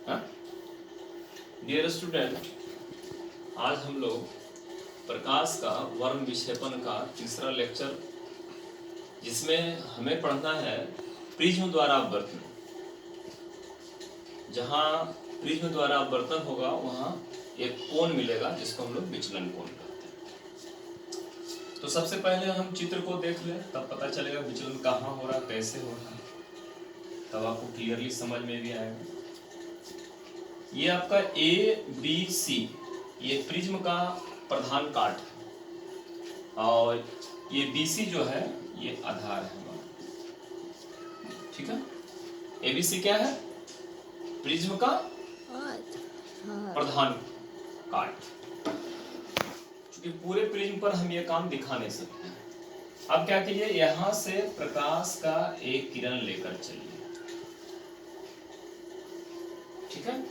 Dear student, आज हम लोग प्रकाश का वर्ण विक्षेपण का तीसरा लेक्चर, जिसमें हमें पढ़ना है प्रिज्म द्वारा अपवर्तन। जहाँ प्रिज्म द्वारा अपवर्तन होगा वहाँ एक कोण मिलेगा जिसको हम लोग विचलन कोण कहते हैं। तो सबसे पहले हम चित्र को देख लें, तब पता चलेगा विचलन कहाँ हो रहा, कैसे हो रहा, तब आपको क्लियरली समझ में भी आएगा। ये आपका ABC, ये प्रिज्म का प्रधान काट है और ये BC जो है ये आधार है हमारा। ठीक है, ABC क्या है? प्रिज्म का प्रधान काट। क्योंकि पूरे प्रिज्म पर हम ये काम दिखा नहीं सकते हैं। अब क्या कीजिए, यहां से प्रकाश का एक किरण लेकर चलिए। ठीक है,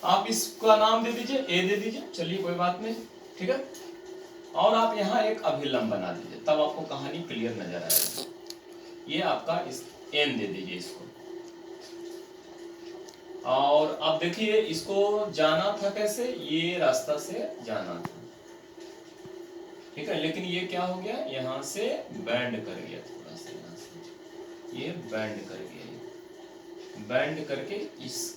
आप इसका नाम दे दीजिए, ए दे दीजिए, चलिए कोई बात नहीं। ठीक है, और आप यहाँ एक अभिलंब बना दीजिए, तब आपको कहानी क्लियर नजर आएगी। ये आपका इस एन दे दीजिए इसको, और अब देखिए इसको जाना था कैसे, ये रास्ता से जाना था। ठीक है, लेकिन ये क्या हो गया, यहाँ से बैंड कर गया, थोड़ा सा यहाँ से ये बैंड कर गया, बैंड करके इस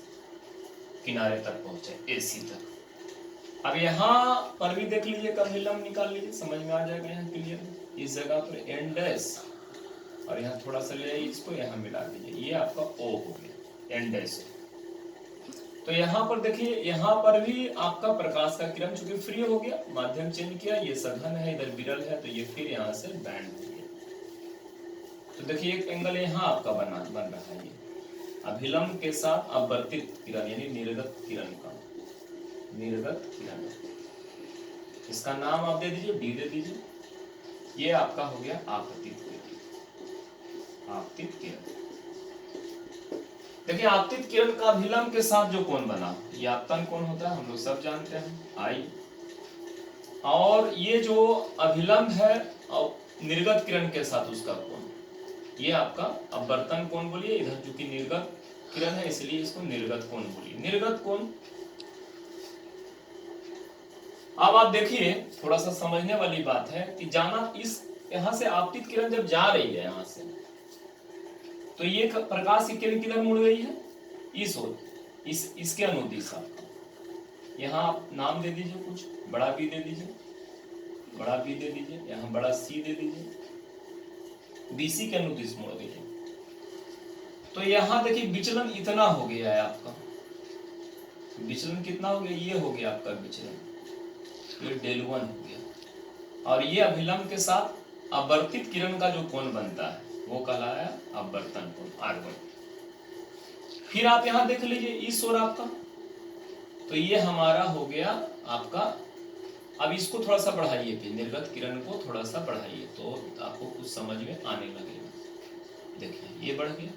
किनारे तक पहुंचे, AC तक। अब यहाँ पर भी देख लीजिए, अभिलंब निकाल लीजिए, समझ में आ जाएगा यहाँ क्लियर। इस जगह पर एन डैश और यहाँ थोड़ा सा ले आइए, इसको यहाँ मिला दीजिए, ये आपका O हो गया, एन डैश। तो यहाँ पर देखिए, यहाँ पर भी आपका प्रकाश का किरण चूंकि फ्री हो गया, माध्यम चेंज किया, ये सघन है, इधर विरल है, तो ये फिर यहाँ से बैंड हो गया। तो देखिए एक एंगल यहाँ आपका बन रहा है, ये अभिलंब के साथ अपवर्तित किरण यानी निर्गत किरण का, निर्गत किरण, इसका नाम आप दे दीजिए, डी दे दीजिए। ये आपका हो गया आपतित किरण, आपतित किरण। देखिए आपतित किरण का अभिलंब के साथ जो कोण बना, ये आपतन कोण होता है, हम लोग सब जानते हैं, आई। और ये जो अभिलंब है और निर्गत किरण के साथ उसका कोण, ये आपका अपवर्तन कोण बोलिए। इधर चूंकि निर्गत किरण है इसलिए इसको निर्गत कोण बोलिए, निर्गत कोण। अब आप देखिए, थोड़ा सा समझने वाली बात है कि जाना इस यहां से आपतित किरण जब जा रही है यहां से, तो ये प्रकाश की किरण किधर मुड़ गई है, इस ओर, इसके अनुदिश आपका। यहाँ आप नाम दे दीजिए, कुछ बड़ा बी दे दीजिए, बड़ा बी दे दीजिए, यहाँ बड़ा सी दे दीजिए, BC के अनुदिश मुड़ गई है। तो यहाँ देखिए विचलन इतना हो गया है आपका, विचलन कितना हो गया, ये हो गया आपका विचलन, ये del1 हो गया। और ये अभिलंब के साथ अपवर्तित किरण का जो कोण बनता है वो कहलाया अपवर्तन कोण, R1। फिर आप यहाँ देख लीजिए इस ओर आपका, तो ये हमारा हो गया आपका। अब इसको थोड़ा सा बढ़ाइए, फिर निर्गत किरण को थोड़ा सा बढ़ाइए तो आपको कुछ समझ में आने लगेगा। देखिए ये बढ़ गया,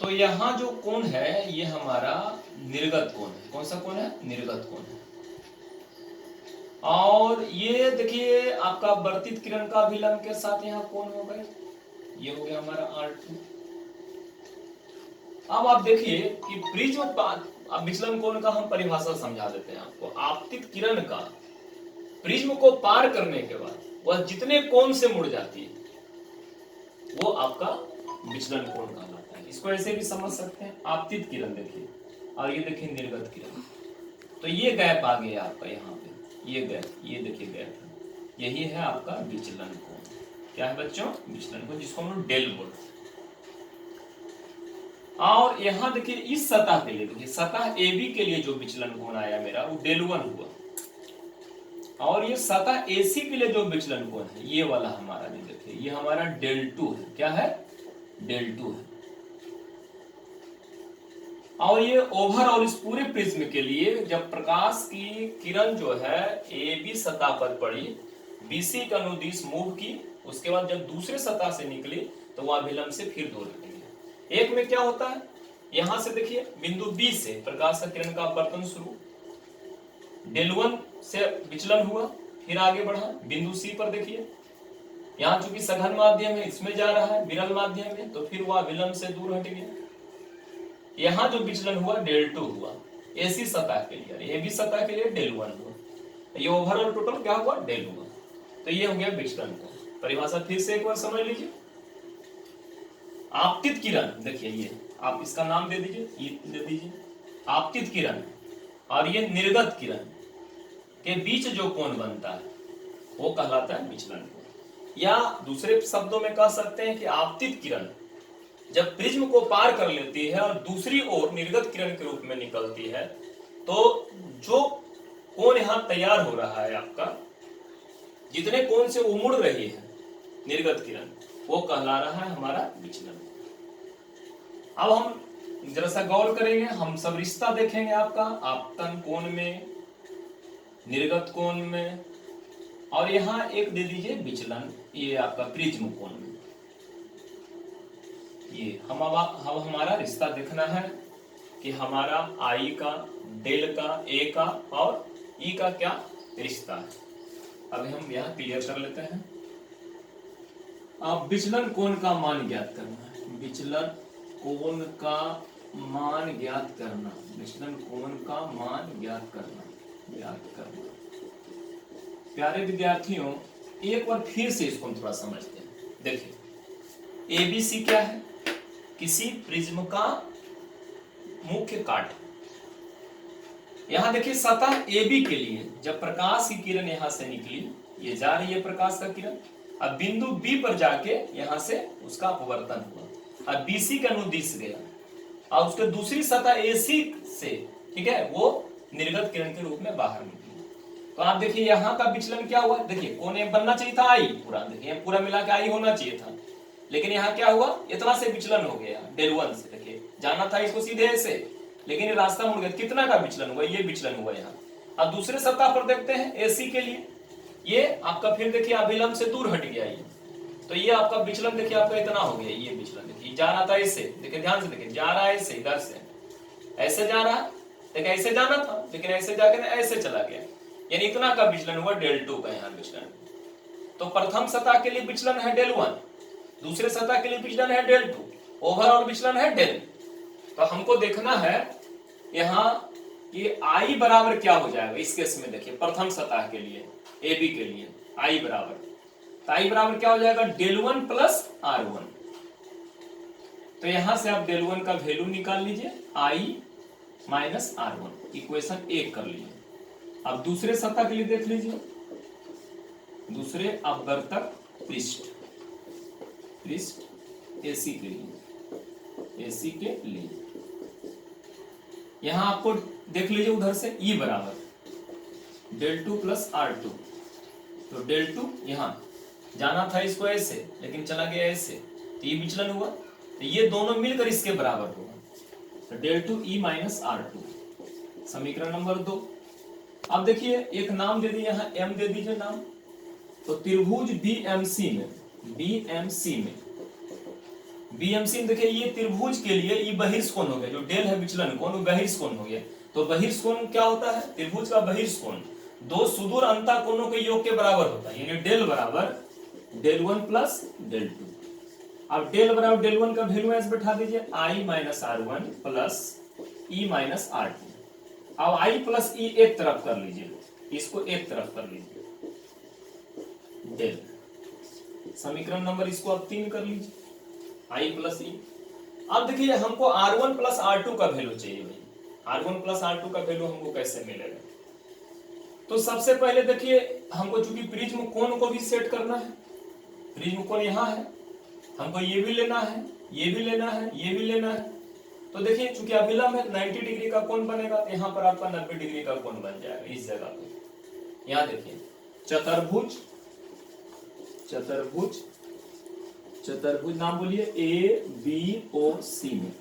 तो यहाँ जो कोण है ये हमारा निर्गत कोण है। कौन सा कोण है? निर्गत कोण है। और ये देखिए आपका वर्तित किरण का अभिलंब के साथ यहाँ कोण हो गए, ये हो गया हमारा R2। अब आप देखिए कि प्रिज्म, अब विचलन कोण का हम परिभाषा समझा देते हैं आपको। आपतित किरण का प्रिज्म को पार करने के बाद वह जितने कोण से मुड़ जाती है वो आपका विचलन कोण कहलाता है। इसको ऐसे भी समझ सकते हैं, आपतित किरण देखिए और ये देखिए निर्गत किरण, तो ये गैप आ गया आपका यहाँ पे, ये गैप, ये देखिए गैप है, यही है आपका विचलन कोण। क्या है बच्चों? विचलन कोण, जिसको हम लोग डेल बोलते हैं। और यहाँ देखिए इस सतह के लिए, देखिए सतह AB के लिए जो विचलन कोण आया मेरा वो del1 हुआ, और ये सतह AC के लिए जो विचलन कोण है ये वाला हमारा, नहीं देखिए ये हमारा del2 है। क्या है? del2 है। और ये ओवरऑल इस पूरे प्रिज्म के लिए जब प्रकाश की किरण जो है AB सतह पर पड़ी, BC के अनुदिश मूव की, उसके बाद जब दूसरे सतह से निकली तो वह अभिलंब से फिर दूर हट गया। एक में क्या होता है, यहां से देखिए बिंदु B से प्रकाश का किरण का अपवर्तन शुरू, del1 से विचलन हुआ, फिर आगे बढ़ा बिंदु C पर। देखिए यहाँ चूंकि सघन माध्यम है इसमें जा रहा है, विरल माध्यम है, तो फिर वह अभिलंब से दूर हट गया। यहाँ जो विचलन हुआ डेल 2 हुआ एसी सतह के लिए, ये भी सतह के लिए डेल 1 हुआ, ये ओवरऑल टोटल क्या हुआ डेल हुआ। तो ये हो गया विचलन का परिभाषा। फिर से एक बार समझ लीजिए। आपतित किरण, देखिए ये आप इसका नाम दे दीजिए, ये दे दीजिए आपतित किरण और ये निर्गत किरण के बीच जो कोण बनता है वो कहलाता है विचलन कोण। या दूसरे शब्दों में कह सकते हैं कि आपतित किरण जब प्रिज्म को पार कर लेती है और दूसरी ओर निर्गत किरण के रूप में निकलती है, तो जो कोण यहां तैयार हो रहा है आपका, जितने कोण से उमुड़ रही है निर्गत किरण, वो कहला रहा है हमारा विचलन। अब हम जरा सा गौर करेंगे, हम सब रिश्ता देखेंगे आपका आपतन कोण में, निर्गत कोण में, और यहां एक दे दीजिए विचलन, ये आपका प्रिज्म कोण में। ये हम अब हमारा रिश्ता देखना है कि हमारा आई का, डेल का, ए का और ई का क्या रिश्ता है। अभी हम यहाँ क्लियर कर लेते हैं। अब विचलन कोण का मान ज्ञात करना है, विचलन कोण का मान ज्ञात करना, विचलन कोण का मान ज्ञात करना। प्यारे विद्यार्थियों, एक बार फिर से इसको हम थोड़ा समझते हैं। देखिए एबीसी क्या है, किसी प्रिज्म का मुख्य काट। यहां देखिए सतह AB के लिए जब प्रकाश की किरण यहां से निकली, ये जा रही है प्रकाश का किरण, अब बिंदु B पर जाके यहां से उसका अपवर्तन हुआ, अब BC का अनुदिश गया और उसके दूसरी सतह AC से, ठीक है, वो निर्गत किरण के रूप में बाहर निकली। तो आप देखिए यहाँ का विचलन क्या हुआ, देखिए कोण बनना चाहिए था आई पूरा, देखिए पूरा मिला के आई होना चाहिए था, लेकिन यहाँ क्या हुआ, इतना से विचलन हो गया डेल 1 से। देखिए जाना था इसको सीधे ऐसे, लेकिन ये रास्ता मुड़ गया। कितना का विचलन हुआ, ये विचलन हुआ यहाँ। अब दूसरे सतह पर देखते हैं AC के लिए, ये आपका फिर देखिए अभिलंब से दूर हट गया ये, तो ये आपका विचलन देखिए आपका इतना हो गया। ये विचलन देखिए जा रहा था ऐसे, देखिए ध्यान से देखिए जा रहा है ऐसे, इधर से ऐसे जा रहा है, देखिए ऐसे जाना था लेकिन ऐसे जाकर ऐसे चला गया, यानी इतना का विचलन हुआ डेल 2 का यहाँ विचलन। तो प्रथम सतह के लिए विचलन है डेल 1, दूसरे सतह के लिए विचलन है डेल 2, ओवरऑल विचलन है डेल। तो हमको देखना है यहाँ ये आई बराबर क्या हो जाएगा इस केस में। देखिए प्रथम सतह के लिए AB के लिए आई बराबर, तो आई बराबर क्या हो जाएगा डेल 1 प्लस R1। तो यहां से आप डेल 1 का वैल्यू निकाल लीजिए, आई माइनस R1, इक्वेशन 1 कर लीजिए। अब दूसरे सतह के लिए देख लीजिए, दूसरे अपवर्तक पृष्ठ AC के लिए यहां आपको देख लीजिए उधर से E बराबर डेल 2 प्लस R2। तो डेल 2 यहां जाना था इसको ऐसे, लेकिन चला गया ऐसे, तो ये विचलन हुआ, तो ये दोनों मिलकर इसके बराबर होगा, तो डेल 2 E माइनस R2, समीकरण नंबर 2। अब देखिए एक नाम दे दिए, यहाँ M दे दीजिए नाम। तो त्रिभुज BMC में देखिए ये त्रिभुज के लिए ये बहिर्ष कोण हो गया, जो डेल है विचलन कोण वो बहिर्ष कोण हो गया। तो बहिर्ष कोण क्या होता है, त्रिभुज का बहिर्ष कोण दो सुदूर अंतः कोणों के योग के बराबर होता है, यानी डेल बराबर डेल 1 प्लस डेल 2। अब डेल बराबर डेल 1 का वैल्यू ऐसे बैठा दीजिए, I minus R1 plus E minus R2। अब आई प्लस ई एक तरफ कर लीजिए, इसको एक तरफ कर लीजिए, डेल। समीकरण नंबर इसको अब 3 कर लीजिए, आई प्लस ई। अब देखिए हमको R1 प्लस R2 का वैल्यू चाहिए भाई, R1 प्लस R2 का वैल्यू हमको कैसे मिलेगा। तो सबसे पहले देखिए हमको चूंकि प्रिज्म कोण को भी सेट करना है, प्रिज्म कोण यहाँ है, हमको ये भी लेना है, ये भी लेना है, ये भी लेना है। तो देखिए चूंकि अभिलंब है 90 डिग्री का कोण बनेगा, तो यहाँ पर आपका 90 डिग्री का कोण बन जाएगा इस जगह पे। यहाँ देखिए चतुर्भुज नाम बोलिए ABOC में।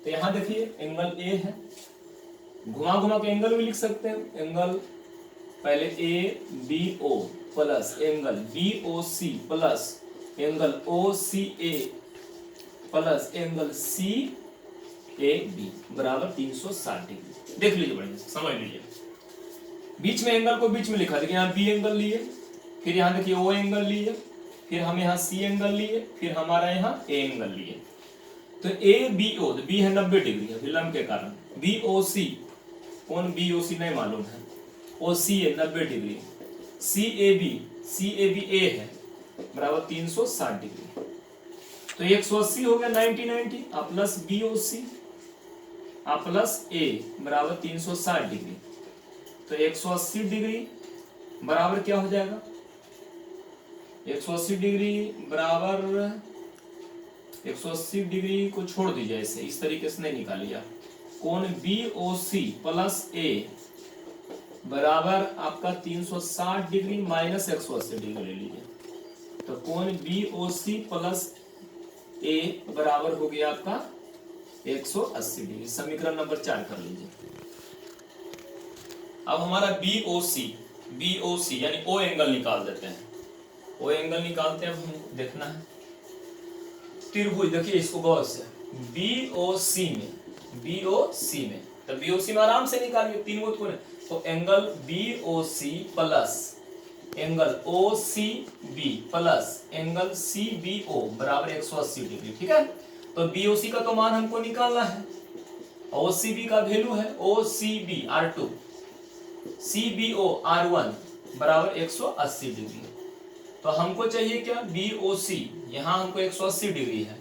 तो यहाँ देखिए एंगल A है, घुमा के एंगल भी लिख सकते हैं, एंगल पहले ABO plus angle BOC plus angle OCA plus angle CAB बराबर 360 डिग्री। देख लीजिए बढ़िया समझ लीजिए, बीच में एंगल को बीच में लिखा, देखिए यहाँ B एंगल लिए, फिर यहाँ देखिए O एंगल लिए, फिर हम यहाँ C एंगल लिए, फिर हमारा यहाँ A एंगल लिए। तो ए बी ओ, बी है 90 डिग्री है विलंब के कारण, बी ओ सी, कौन बी ओ सी नहीं मालूम है, ओ सी है 90 डिग्री, सी ए बी ए है बराबर 360 डिग्री। तो 180 हो गया 90 plus B O C plus A बराबर 360 डिग्री। तो 180 डिग्री बराबर क्या हो जाएगा, 180 डिग्री बराबर, 180 डिग्री को छोड़ दीजिए, ऐसे इस तरीके से नहीं निकालिए। कोण B O C plus A बराबर आपका 360 डिग्री माइनस 180 डिग्री ले लीजिए। तो कोण B O C plus A बराबर हो गया आपका 180 डिग्री। समीकरण नंबर 4 कर लीजिए। अब हमारा बी ओ सी यानी ओ एंगल निकाल देते हैं। ओ एंगल निकालते हैं, हम देखना है त्रिभुज, देखिए इसको गौर से, बी ओ सी में तो बी ओ सी में आराम से निकालिए, तीन वो कोण है, तो angle B O C plus angle O C B plus angle C B O बराबर 180 डिग्री। ठीक है, तो बी ओ सी का तो मान हमको निकालना है, ओ सी बी का वैल्यू है ओ सी बी R2, सी बी ओ R1 बराबर 180 डिग्री। तो हमको चाहिए क्या, बी ओ सी, यहाँ हमको 180 डिग्री है,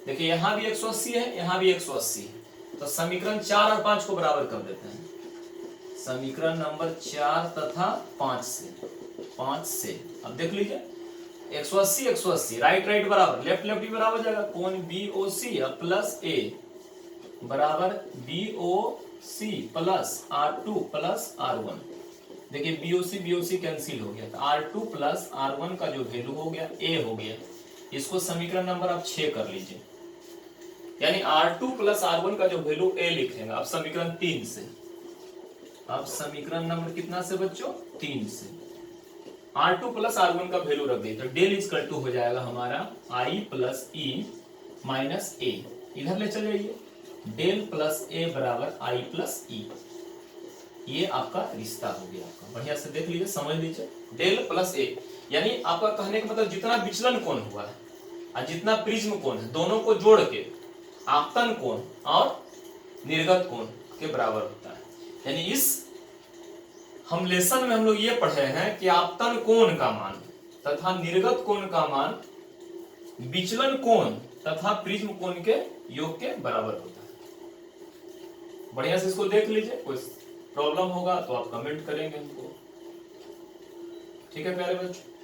देखिए यहाँ भी 180 है, यहाँ भी 180 है, तो समीकरण 4 और 5 को बराबर कर देते हैं। समीकरण नंबर 4 तथा 5 से अब देख लीजिए 180 180 राइट बराबर, लेफ्ट भी बराबर जाएगा, कोण B O C plus A बराबर B O C plus R2 plus R1। देखिए बी ओ सी कैंसिल हो गया, तो R2 प्लस R1 का जो वैल्यू हो गया A हो गया। इसको समीकरण नंबर आप 6 कर लीजिए, यानी R2 प्लस R1 का जो वैल्यू A लिखेंगे। अब समीकरण 3 से, अब समीकरण नंबर कितना से बच्चों, 3 से R2 प्लस R1 का वैल्यू रख दिए, तो डेल इक्वल टू हो जाएगा हमारा I plus E minus A, इधर ले चले जाइए, डेल प्लस A बराबर I प्लस E। ये आपका रिश्ता हो गया आपका, बढ़िया से देख लीजिए, समझ लीजिए, डेल प्लस A यानी आपका कहने का मतलब जितना विचलन कोण हुआ है और जितना प्रिज्म कोण है, दोनों को जोड़ के आपतन कोण और निर्गत कोण के बराबर होता है। यानी इस हम लेसन में हम लोग ये पढ़े हैं कि आपतन कोण का मान तथा निर्गत कोण का मान विचलन कोण तथा प्रिज्म कोण के योग के बराबर होता है। बढ़िया से इसको देख लीजिए, कोई प्रॉब्लम होगा तो आप कमेंट करेंगे हमको। ठीक है प्यारे बच्चों।